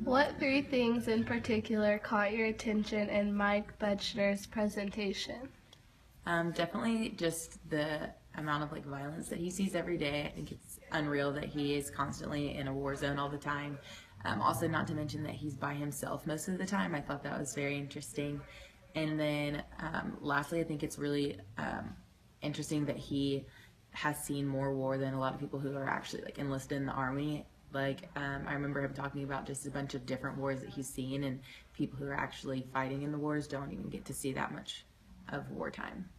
What three things in particular caught your attention in Mike Bechner's presentation? Definitely just the amount of violence that he sees every day. I think it's unreal that he is constantly in a war zone all the time. Also, not to mention that he's by himself most of the time. I thought that was very interesting. And then lastly, I think it's really interesting that he has seen more war than a lot of people who are actually enlisted in the army. I remember him talking about just a bunch of different wars that he's seen, and people who are actually fighting in the wars don't even get to see that much of wartime.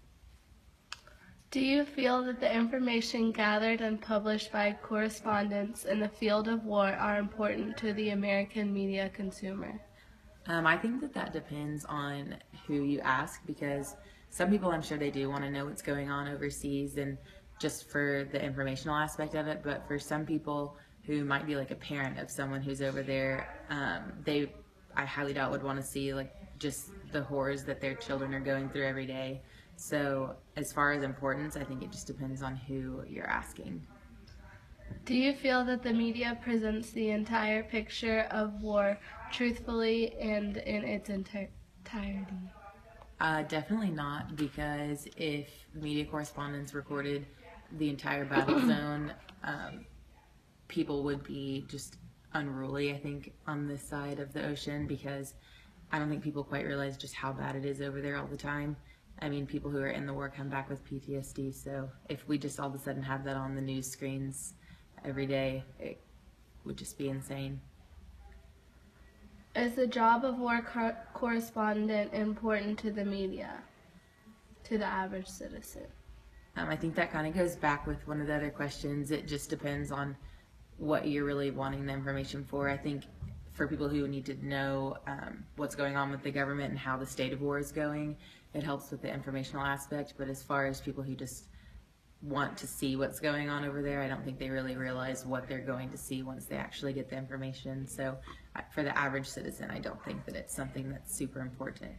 Do you feel that the information gathered and published by correspondents in the field of war are important to the American media consumer? I think that depends on who you ask, because some people, I'm sure they do want to know what's going on overseas and just for the informational aspect of it, but for some people who might be a parent of someone who's over there, I highly doubt would want to see just the horrors that their children are going through every day. So as far as importance, I think it just depends on who you're asking. Do you feel that the media presents the entire picture of war truthfully and in its entirety? Definitely not, because if media correspondents recorded the entire battle zone, people would be just unruly, I think, on this side of the ocean, because I don't think people quite realize just how bad it is over there all the time. I mean, people who are in the war come back with PTSD, so if we just all of a sudden have that on the news screens every day, it would just be insane. Is the job of war correspondent important to the media, to the average citizen? I think that kind of goes back with one of the other questions. It just depends on what you're really wanting the information for. I think for people who need to know what's going on with the government and how the state of war is going, it helps with the informational aspect. But as far as people who just want to see what's going on over there, I don't think they really realize what they're going to see once they actually get the information. So for the average citizen, I don't think that it's something that's super important.